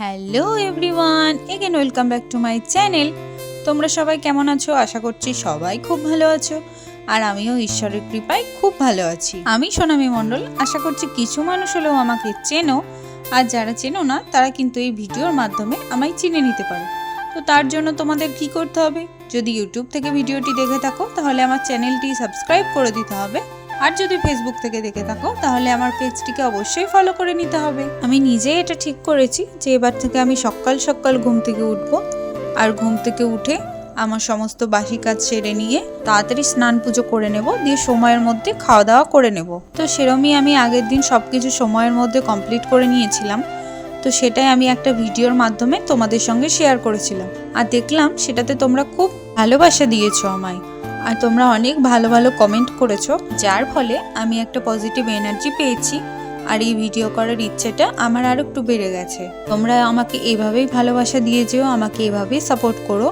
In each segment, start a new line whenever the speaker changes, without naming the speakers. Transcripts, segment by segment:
Hello everyone, again welcome back to my channel. তোমরা সবাই কেমন আছো? আশা করছি সবাই খুব ভালো আছো, আর আমিও ঈশ্বরের কৃপায় খুব ভালো আছি। আমি সোনামী মণ্ডল। আশা করছি কিছু মানুষ হলেও আমাকে চেনো, আর যারা চেনো না তারা কিন্তু এই ভিডিওর মাধ্যমে আমায় চিনে নিতে পারো। তো তার জন্য তোমাদের কি করতে হবে? যদি ইউটিউব থেকে ভিডিওটি দেখে থাকো তাহলে আমার চ্যানেলটি সাবস্ক্রাইব করে দিতে হবে, আর যদি ফেসবুক থেকে দেখে থাকো তাহলে আমার পেজটিকে অবশ্যই ফলো করে নিতে হবে। আমি নিজেই এটা ঠিক করেছি যে এবার থেকে আমি সকাল সকাল ঘুম থেকে উঠবো, আর ঘুম থেকে উঠে আমার সমস্ত বাসি কাজ সেরে নিয়ে তাড়াতাড়ি স্নান পুজো করে নেব, দিয়ে সময়ের মধ্যে খাওয়া দাওয়া করে নেব। তো সেরমই আমি আগের দিন সব কিছু সময়ের মধ্যে কমপ্লিট করে নিয়েছিলাম। তো সেটাই আমি একটা ভিডিওর মাধ্যমে তোমাদের সঙ্গে শেয়ার করেছিলাম, আর দেখলাম সেটাতে তোমরা খুব ভালোবাসা দিয়েছো আমায়, আর তোমরা অনেক ভালো ভালো কমেন্ট করেছো, যার ফলে আমি একটা পজিটিভ এনার্জি পেয়েছি, আর এই ভিডিও করার ইচ্ছেটা আমার আরও একটু বেড়ে গেছে। তোমরা আমাকে এভাবেই ভালোবাসা দিয়ে যেও, আমাকে এভাবেই সাপোর্ট করো,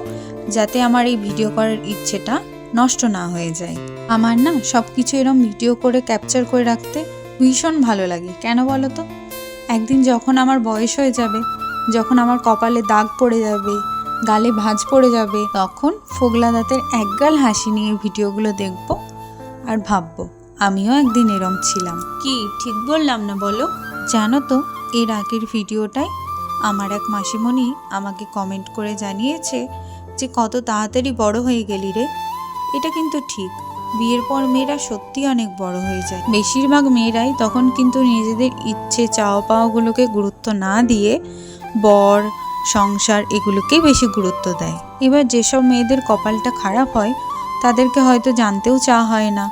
যাতে আমার এই ভিডিও করার ইচ্ছেটা নষ্ট না হয়ে যায়। আমার না সব কিছু এরম ভিডিও করে ক্যাপচার করে রাখতে ভীষণ ভালো লাগে। কেন বলো তো? একদিন যখন আমার বয়স হয়ে যাবে, যখন আমার কপালে দাগ পড়ে যাবে, গালে ভাঁজ পড়ে যাবে, তখন ফোগলা দাঁতের একগাল হাসি নিয়ে ভিডিওগুলো দেখব আর ভাববো আমিও একদিন এরম ছিলাম। কি ঠিক বললাম না বলো? জানো তো, এর আগের ভিডিওটায় আমার এক মাসিমণি আমাকে কমেন্ট করে জানিয়েছে যে কত তাড়াতাড়ি বড় হয়ে গেলি রে। এটা কিন্তু ঠিক, বিয়ের পর মেয়েরা সত্যি অনেক বড় হয়ে যায়। বেশিরভাগ মেয়েরাই তখন কিন্তু নিজেদের ইচ্ছে চাওয়া পাওয়াগুলোকে গুরুত্ব না দিয়ে বর সংসার এগুলোকেই বেশি গুরুত্ব দেয়। এবার যেসব মেয়েদের কপালটা খারাপ হয় তাদেরকে হয়তো জানতেও চাওয়া হয় না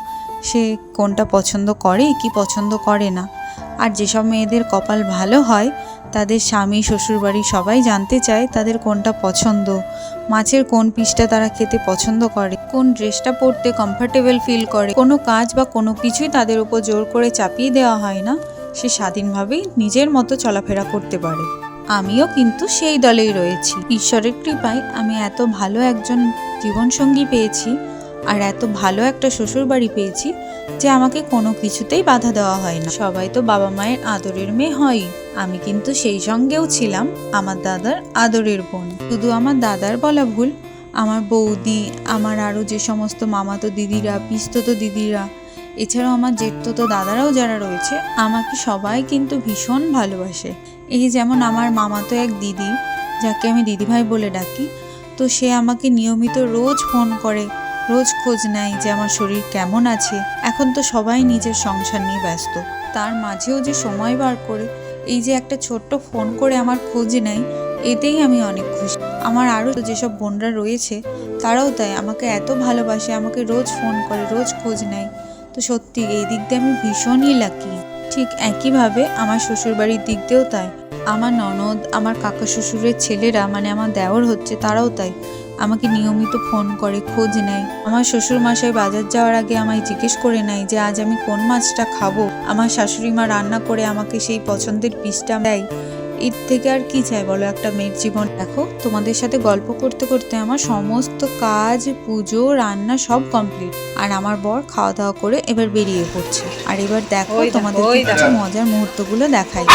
সে কোনটা পছন্দ করে কি পছন্দ করে না, আর যেসব মেয়েদের কপাল ভালো হয় তাদের স্বামী শ্বশুরবাড়ি সবাই জানতে চায় তাদের কোনটা পছন্দ, মাছের কোন পিসটা তারা খেতে পছন্দ করে, কোন ড্রেসটা পরতে কমফর্টেবল ফিল করে। কোনো কাজ বা কোনো কিছুই তাদের উপর জোর করে চাপিয়ে দেওয়া হয় না, সে স্বাধীনভাবেই নিজের মতো চলাফেরা করতে পারে। আমিও কিন্তু সেই দলেই রয়েছি। ঈশ্বরের কৃপায় আমি এত ভালো একজন জীবনসঙ্গী পেয়েছি, আর এত ভালো একটা শ্বশুরবাড়ি পেয়েছি যে আমাকে কোনো কিছুতেই বাধা দেওয়া হয় না। সবাই তো বাবা মায়ের আদরের মেয়ে হয়, আমি কিন্তু সেই সঙ্গেও ছিলাম আমার দাদার আদরের বোন। শুধু আমার দাদার বলা ভুল, আমার বৌদি, আমার আরও যে সমস্ত মামাতো দিদিরা, পিস্ততো দিদিরা, এছাড়াও আমার জেঠতো দাদারাও যারা রয়েছে, আমাকে সবাই কিন্তু ভীষণ ভালোবাসে। এই যেমন আমার মামাতো এক দিদি, যাকে আমি দিদিভাই বলে ডাকি, তো সে আমাকে নিয়মিত রোজ ফোন করে, রোজ খোঁজ নেয় যে আমার শরীর কেমন আছে। এখন তো সবাই নিজের সংসার নিয়ে ব্যস্ত, তার মাঝেও যে সময় বার করে এই যে একটা ছোট্ট ফোন করে আমার খোঁজ নেয়, এতেই আমি অনেক খুশি। আমার আরও যেসব বোনরা রয়েছে তারাও তাই, আমাকে এত ভালোবাসে, আমাকে রোজ ফোন করে, রোজ খোঁজ নেয়। তো সত্যি এই দিক দিয়ে আমি ভীষণই লাকি। ঠিক একইভাবে আমার শ্বশুরবাড়ির দিক দিয়েও তাই, আমার ননদ, আমার কাকা শ্বশুরের ছেলেরা, মানে আমার দেওর হচ্ছে, তারাও তাই আমাকে নিয়মিত ফোন করে, খোঁজ নেয়। আমার শ্বশুর মশাই বাজার যাওয়ার আগে আমায় জিজ্ঞেস করে নেয় যে আজ আমি কোন মাছটা খাবো। আমার শাশুড়ি মা রান্না করে আমাকে সেই পছন্দের পিসটা দেয়। এর থেকে আর কি চাই বলো একটা মেয়ের জীবন? দেখো, তোমাদের সাথে গল্প করতে করতে আমার সমস্ত কাজ, পুজো, রান্না সব কমপ্লিট, আর আমার বর খাওয়া দাওয়া করে এবার বেরিয়ে পড়ছে। আর এবার দেখো তোমাদের কিছু মজার মুহূর্তগুলো দেখাই।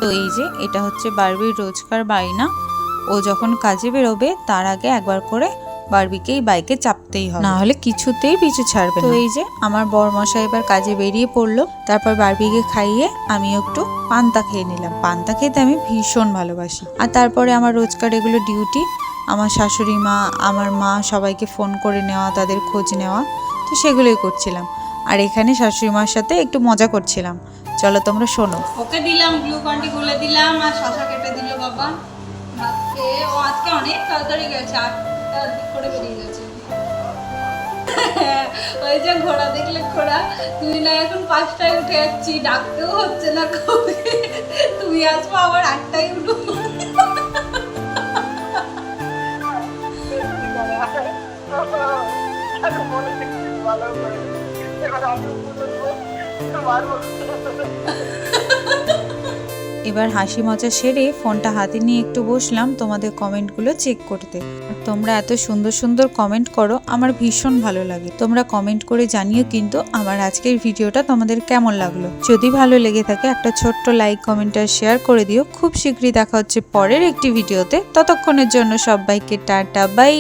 তো এই যে এটা হচ্ছে বারবির রোজকার বায়না, ও যখন কাজে বেরোবে তার আগে একবার করে বারবিকে এই বাইকে চাপতেই হবে, না হলে কিছুতেই পিছু ছাড়বে না। তো এই যে আমার বরমশাই এবার কাজে বেরিয়ে পড়লো, তারপর বারবিকে খাইয়ে আমি একটু পান্তা খেয়ে নিলাম। পান্তা খেতে আমি ভীষণ ভালোবাসি। আর তারপরে আমার রোজকার এগুলো ডিউটি, আমার শাশুড়ি মা, আমার মা সবাইকে ফোন করে নেওয়া, তাদের খোঁজ নেওয়া, তো সেগুলোই করছিলাম। আর এখানে শাশুড়ি মার সাথে একটু মজা করছিলাম। চলো তোমরা শোনো।
ওকে দিলাম গ্লুকন্ডি গুলে দিলাম, আর শশা কেটে দিল বাবা। আজকে অনেক তাড়াতাড়ি গেছে, 8টার দিক করে বেরিয়ে গেছে। ওই যে ঘোড়া দেখলে ঘোড়া, তুমি না এখন 5টায় উঠে যাচ্ছি, ডাকতেও হচ্ছে না কবে তুমি আসবো, আবার 8টায় উঠো।
এবার হাসি মজা সেরে ফোনটা হাতে নিয়ে একটু বসলাম তোমাদের কমেন্টগুলো চেক করতে। তোমরা এত সুন্দর সুন্দর কমেন্ট করো, আমার ভীষণ ভালো লাগে। তোমরা কমেন্ট করে জানিও কিন্তু আমার আজকের ভিডিওটা তোমাদের কেমন লাগলো। যদি ভালো লেগে থাকে একটা ছোট্ট লাইক, কমেন্ট আর শেয়ার করে দিও। খুব শীঘ্রই দেখা হচ্ছে পরের একটি ভিডিওতে। ততক্ষণের জন্য সবাইকে টাটা, বাই।